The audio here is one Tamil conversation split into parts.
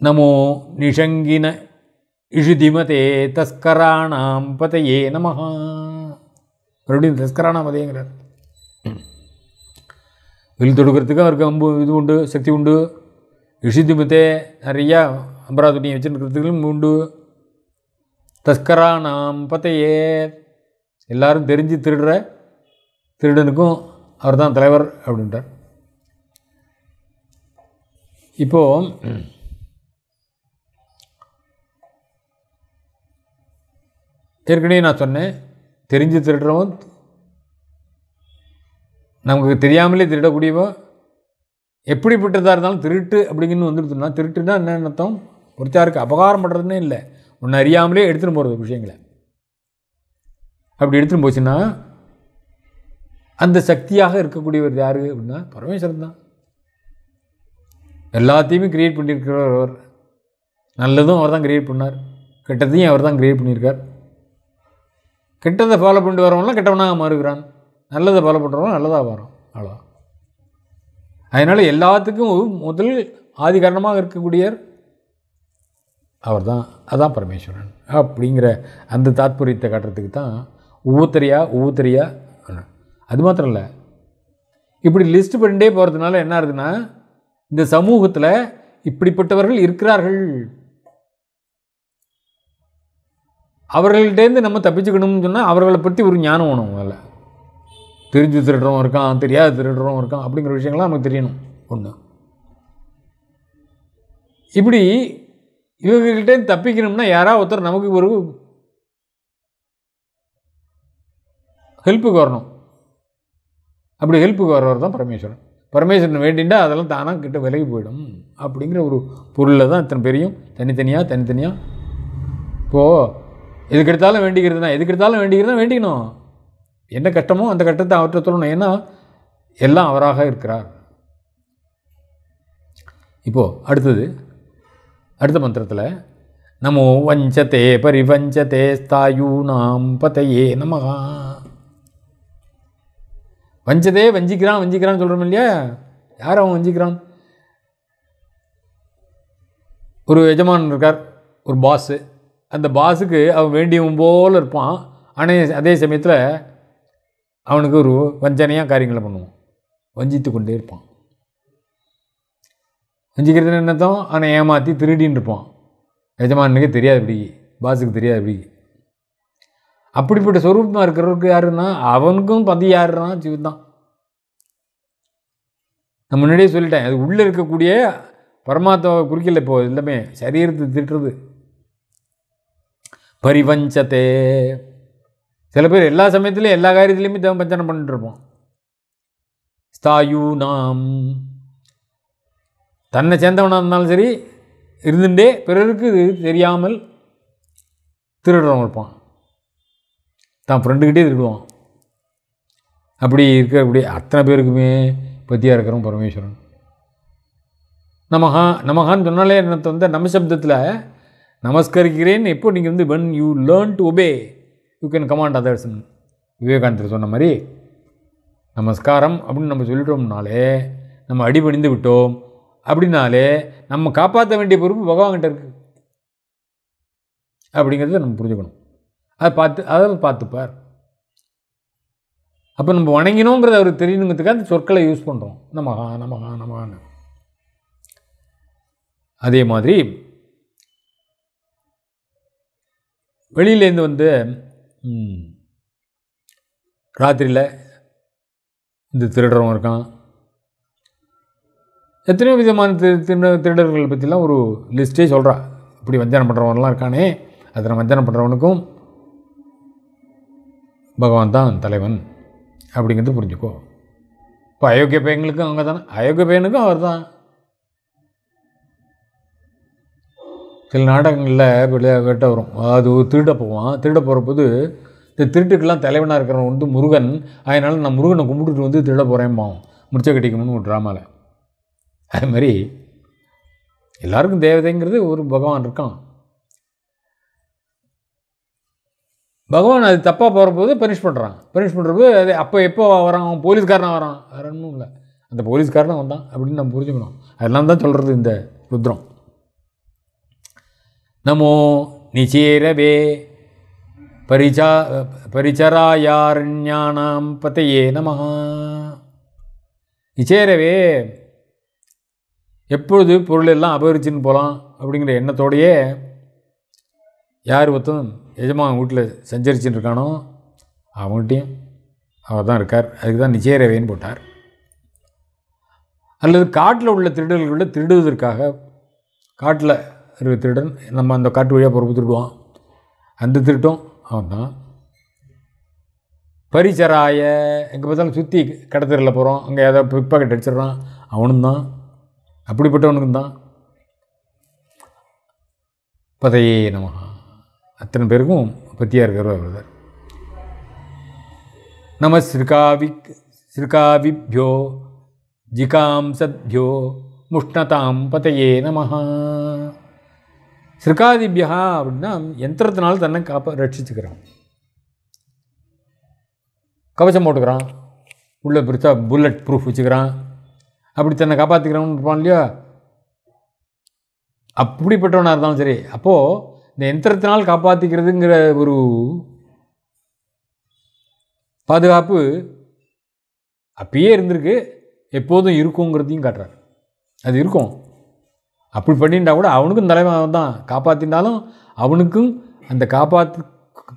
நமோ நிஷங்கின இஷுதிமதே தஸ்கராணாம் பதையே நமஹா. மறுபடியும் தஸ்கராணாமதேங்கிறார். வில் தொடுக்கிறதுக்கு அவருக்கு அம்பு இது உண்டு, சக்தி உண்டு. இஷுதிமதே நிறையா அம்பராதுணியை வச்சுருக்கிறதுக்கும் உண்டு. தஸ்கராணாம் பதையே எல்லாரும் தெரிஞ்சு திருடுற திருடனுக்கும் அவர் தான் தலைவர் அப்படின்றார். இப்போது ஏற்கனவே நான் சொன்னேன், தெரிஞ்சு திருடுறவன், நமக்கு தெரியாமலே திருடக்கூடியவன், எப்படிப்பட்டதாக இருந்தாலும் திருட்டு அப்படிங்கன்னு வந்துடுதுன்னா, திருட்டுன்னா என்ன அர்த்தம்? ஒருத்தாருக்கு அபகாரம் பண்ணுறதுன்னே இல்லை, ஒன்று அறியாமலே எடுத்துகிட்டு போகிறது விஷயங்களை. அப்படி எடுத்துகிட்டு போச்சுன்னா அந்த சக்தியாக இருக்கக்கூடியவர் யார் அப்படின்னா பரமேஸ்வரன் தான். எல்லாத்தையுமே கிரியேட் பண்ணியிருக்கிறவர். நல்லதும் அவர் தான் கிரியேட் பண்ணார், கெட்டதையும் அவர் தான் கிரியேட் பண்ணியிருக்கார். கெட்டதை ஃபாலோ பண்ணிட்டு வரவங்களாம் கெட்டவனாக மாறுகிறான், நல்லதை ஃபாலோ பண்ணுறவங்க நல்லதாக வரும், அவ்வளோ. அதனால் எல்லாத்துக்கும் முதல் ஆதி காரணமாக இருக்கக்கூடியவர் அவர் தான். அதுதான் பரமேஸ்வரன் அப்படிங்கிற அந்த தாத்பரியத்தை காட்டுறதுக்கு தான் ஒவ்வொருத்தரையா. அது மாத்திரம் இல்லை, இப்படி லிஸ்ட் பண்ணிட்டே போகிறதுனால என்ன ஆகுதுன்னா, இந்த சமூகத்தில் இப்படிப்பட்டவர்கள் இருக்கிறார்கள், அவர்கள்டேருந்து நம்ம தப்பிச்சுக்கணும்னு சொன்னால் அவர்களை பற்றி ஒரு ஞானம் வேணும். முதல்ல தெரிஞ்சு திருடுறவன் இருக்கான், தெரியாத திருடுறவன் இருக்கான், அப்படிங்கிற விஷயங்கள்லாம் நமக்கு தெரியணும். ஒன்று இப்படி இவங்ககிட்டேருந்து தப்பிக்கணும்னா யாராவது ஒருத்தர் நமக்கு ஒரு ஹெல்ப்புக்கு வரணும். அப்படி ஹெல்ப்புக்கு வரவர் தான் பரமேஸ்வரன். பரமேஸ்வரன் வேண்டிண்டா அதெல்லாம் தானாக கிட்ட விலகி போயிடும் அப்படிங்கிற ஒரு பொருளில் தான் இத்தனை பேரையும் தனித்தனியாக இப்போது எதுக்கெடுத்தாலும் வேண்டிக்கணும். என்ன கஷ்டமோ அந்த கஷ்டத்தை அவற்றை சொல்லணும். ஏன்னா எல்லாம் அவராக இருக்கிறார். இப்போது அடுத்த மந்திரத்தில் நமோ வஞ்சதே பரிவஞ்சதே ஸ்தாயூனாம் பதையே நமஹா. வஞ்சதே வஞ்சிக்கிறான்னு சொல்கிறோம் இல்லையா? யார் அவன் வஞ்சிக்கிறான்? ஒரு எஜமானன் இருக்கார், ஒரு பாஸு. அந்த பாஸுக்கு அவன் வேண்டியவன் போல் இருப்பான். ஆனால் அதே சமயத்தில் அவனுக்கு ஒரு வஞ்சனையாக காரியங்களை பண்ணுவான், வஞ்சித்து கொண்டே இருப்பான். வஞ்சிக்கிறதுன்னு என்னத்தான்? அவனை ஏமாற்றி திருடின்னு இருப்பான். எஜமானுக்கே தெரியாது, இப்படி பாஸுக்கு தெரியாது. இப்படி அப்படிப்பட்ட சொரூபமாக இருக்கிறவருக்கு யாருன்னா அவனுக்கும் பதி யாருன்னா சிவன் தான். நான் முன்னாடியே சொல்லிட்டேன், அது உள்ளே இருக்கக்கூடிய பரமாத்மாவை குறிக்கல. இப்போ எல்லாமே சரீரத்தை திட்டுறது. பரிவஞ்சத்தே, சில பேர் எல்லா சமயத்துலையும் எல்லா காரியத்துலையுமே தேவன் பஞ்சனை பண்ணிட்டு இருப்போம். ஸ்தாயு நாம், தன்னை சேர்ந்தவனாக இருந்தாலும் சரி இருந்துட்டே பிறருக்கு தெரியாமல் திருடுறவன் இருப்பான், தான் ஃப்ரெண்டுக்கிட்டே திருடுவான். அப்படி இருக்கக்கூடிய அத்தனை பேருக்குமே பத்தியாக இருக்கிறவன் பரமேஸ்வரன். நமகான்னு சொன்னாலே என்னத்தை நமசப்தத்தில் நமஸ்கரிக்கிறேன்னு எப்போ நீங்கள் when you learn to obey you can command others. விவேகானந்தர் சொன்ன மாதிரி நமஸ்காரம் அப்படின்னு நம்ம சொல்லிட்டோம்னாலே, நம்ம அடிபணிந்து விட்டோம் அப்படின்னாலே நம்ம காப்பாற்ற வேண்டிய பொறுப்பு பகவான்கிட்ட இருக்குது அப்படிங்கிறத நம்ம புரிஞ்சுக்கணும். அதை பார்த்துப்பார். அப்போ நம்ம வணங்கினோங்கிறது அவருக்கு தெரியணுங்கிறதுக்காக அந்த சொற்களை யூஸ் பண்ணுறோம், நமகான்னு. அதே மாதிரி வெளியிலேருந்து வந்து ராத்திரியில் இந்த திருடுறவன் இருக்கான். எத்தனையோ விதமான திருடர்களை பற்றிலாம் ஒரு லிஸ்ட்டே சொல்கிறா. இப்படி வஞ்சனம் பண்ணுறவன்லாம் இருக்கானே, அதில் வஞ்சனம் பண்ணுறவனுக்கும் பகவான் தான் தலைவன் அப்படிங்கிறது புரிஞ்சுக்கோ. இப்போ அயோக்கிய பையங்களுக்கும் அவங்க தானே, அயோக்கிய பையனுக்கும் அவர் தான். சில நாடகங்களில் வெட்ட வரும், அது திருட போவான். திருட போகிறபோது இந்த திருட்டுக்கெல்லாம் தலைவனாக இருக்கிறவன் வந்து முருகன். அதனால் நான் முருகனை கும்பிட்டுட்டு வந்து திருட போகிறேன்பான், முடிச்ச கட்டிக்கணும்னு ஒரு ட்ராமாவில். அது மாதிரி எல்லாருக்கும் தேவதைங்கிறது ஒரு பகவான் இருக்கான். பகவான் அது தப்பாக போகிறபோது பனிஷ் பண்ணுறப்போது அது அப்போ எப்போ வரான்? அவன் போலீஸ்காரனாக வரான், வேறு ஒன்றும் இல்லை, அந்த போலீஸ்காரனாக வந்தான் அப்படின்னு நம்ம புரிஞ்சுக்கணும். அதெல்லாம் தான் சொல்கிறது இந்த ருத்ரம். நமோ நிச்சேரவே பரிச்சராயாரண்யானாம் பதையே நமஹ. நிச்சேரவே எப்பொழுது பொருள் எல்லாம் அபகரிச்சுன்னு போகலாம் அப்படிங்கிற எண்ணத்தோடையே யார் ஒருத்தன் எஜமான் வீட்டில் சஞ்சரிச்சுன்னு இருக்கானோ அவங்கள்ட்டையும் அவர் தான் இருக்கார். அதுக்கு தான் நிச்சயரவேன்னு போட்டார். அல்லது காட்டில் உள்ள திருடர்களில் திருடுவதற்காக, காட்டில் இருக்கிற திருடன் நம்ம அந்த காட்டு வழியாக பொறுப்பு திருடுவான், அந்த திருட்டும் அவன் தான். பரிச்சராய எங்கே பார்த்தாலும் சுற்றி கடத்தரில் போகிறோம், அங்கே ஏதாவது பிக் பாக்கெட் அடிச்சிடுறான், அவனும் தான். அப்படிப்பட்டவனுக்கும் தான். பதையே நமஹ. அத்தனை பேருக்கும் பத்தியாக இருக்கிறவர் அவர் தான். நம ஸ்ருகாவிப்யோ ஜிகாம்சத்யோ முஷ்ணதாம் பதையே நமஹ. ஸ்ருகாதிபியா அப்படின்னா யந்திரத்தினால தன்னை ரட்சிச்சுக்கிறான். கவசம் போட்டுக்கிறான், உள்ள பெருசாக புல்லட் ப்ரூஃப் வச்சுக்கிறான், அப்படி தன்னை காப்பாற்றிக்கிறவன் இருப்பான் இல்லையா, அப்படிப்பட்டவனாக இருந்தாலும் சரி. அப்போது இந்த யந்திரத்தினால் காப்பாற்றிக்கிறதுங்கிற ஒரு பாதுகாப்பு அப்பயே இருந்திருக்கு, எப்போதும் இருக்குங்கிறதையும் காட்டுறார். அது இருக்கும். அப்படி பண்ணிட்டா கூட அவனுக்கும் தலைவன் தான். காப்பாற்றினாலும் அவனுக்கும் அந்த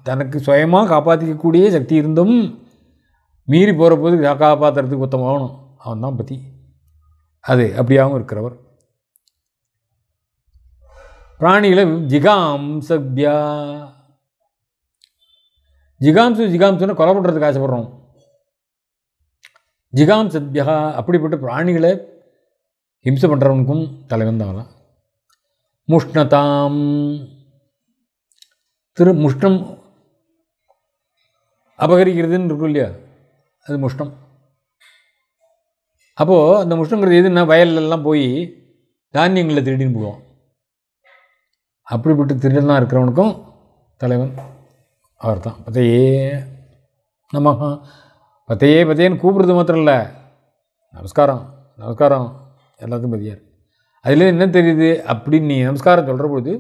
தனக்கு சுயமாக காப்பாற்றிக்கக்கூடிய சக்தி இருந்தும் மீறி போகிற போது காப்பாற்றுறதுக்கு உத்தமாகணும் அவன் தான் பற்றி. அது அப்படியாகவும் இருக்கிறவர். பிராணிகளை ஜிகாம்சப்யா, ஜிகாம்சுன்னு கொலை பண்ணுறதுக்கு ஆசைப்படுறோம். ஜிகாம்சப்யா அப்படிப்பட்ட பிராணிகளை ஹிம்சை பண்ணுறவனுக்கும் தலைவன் தான். முஷ்ணதாம், முஷ்டம் அபகரிக்கிறதுன்னு இருக்கும் இல்லையா, அது முஷ்டம். அப்போது அந்த முஷ்டங்கிறது எதுன்னா வயல்லலாம் போய் தானியங்களில் திருடின்னு போடுவோம். அப்படிப்பட்ட திருடனாக இருக்கிறவனுக்கும் தலைவன் அவர் தான். பதையே நமஹ. பதையேன்னு கூப்பிட்றது மாத்திரம் இல்லை, நமஸ்காரம் நமஸ்காரம் எல்லாத்துக்கும் பதியார். அதில் என்ன தெரியுது அப்படின்னு நீ நமஸ்காரம் சொல்கிற பொழுது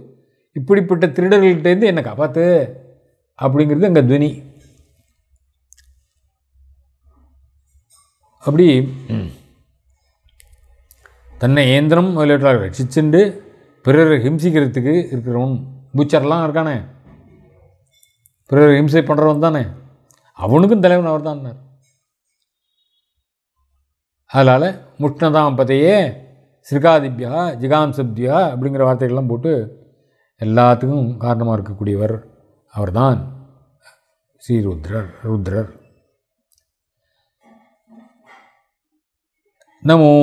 இப்படிப்பட்ட திருடர்கள்ட்டேருந்து என்னை காப்பாற்று அப்படிங்கிறது அங்கே துவனி. அப்படி தன்னை இயந்திரம் முதலீட்டாக ரட்சிச்சுண்டு பிறரை ஹிம்சிக்கிறதுக்கு இருக்கிறவன் பூச்சர்லாம் இருக்கானே, பிறரை ஹிம்சை பண்ணுறவன் தானே, அவனுக்கும் தலைவன் அவர் தான். அதனால் முஷ்ணதாம் பதையே ஸ்ருகாதிபியா ஜிகாம்சப்தியா அப்படிங்கிற வார்த்தைகள்லாம் போட்டு எல்லாத்துக்கும் காரணமாக இருக்கக்கூடியவர் அவர்தான் ருத்ரர். நமோ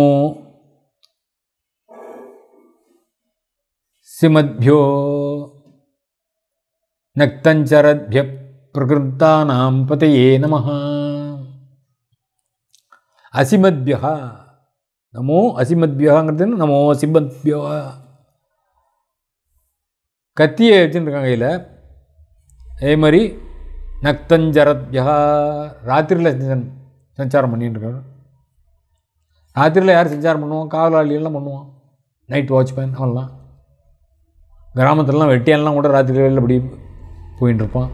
சிமத்யோ நக்தஞ்சரத்ய பிரகிருத்தானாம் பதையே நமஹ. அசிமத்யா, நமோ அசிமத்யாங்கிறது நமோ அசிமத்யோ. கத்தியை வச்சுருக்காங்க கையில். அதே மாதிரி நக்தஞ்சரத்யா, ராத்திரியில் சஞ்சாரம் பண்ணிட்டு இருக்காரு. ராத்திரியில் யார் சஞ்சாரம் பண்ணுவோம்? காவலாளியெல்லாம் பண்ணுவோம், நைட் வாட்ச்மேன் அவன்லாம். கிராமத்துலலாம் வெட்டியான்லாம் கூட ராத்திரியில் அப்படி போயின்னு இருப்பான்.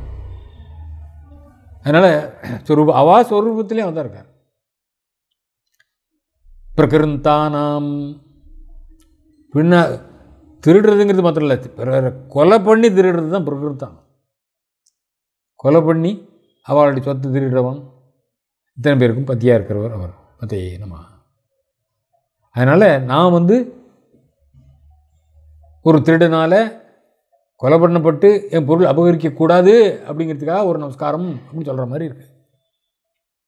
அதனால் சொரூபத்திலே வந்தால் இருக்கார். பிரகிருந்தானாம், பின்ன திருடுறதுங்கிறது மாத்திரம் இல்லை, பிறரை கொலை பண்ணி திருடுறது தான் பிரகிருத்தான். கொலை பண்ணி அவளுடைய சொத்து திருடுறவன் இத்தனை பேருக்கும் பத்தியாக இருக்கிறவர் அவர். பத்தையே நம்ம. அதனால் நான் ஒரு திருடனால் கொலை பண்ணப்பட்டு என் பொருள் அபகரிக்கக்கூடாது அப்படிங்கிறதுக்காக ஒரு நமஸ்காரம் அப்படின்னு சொல்கிற மாதிரி இருக்குது.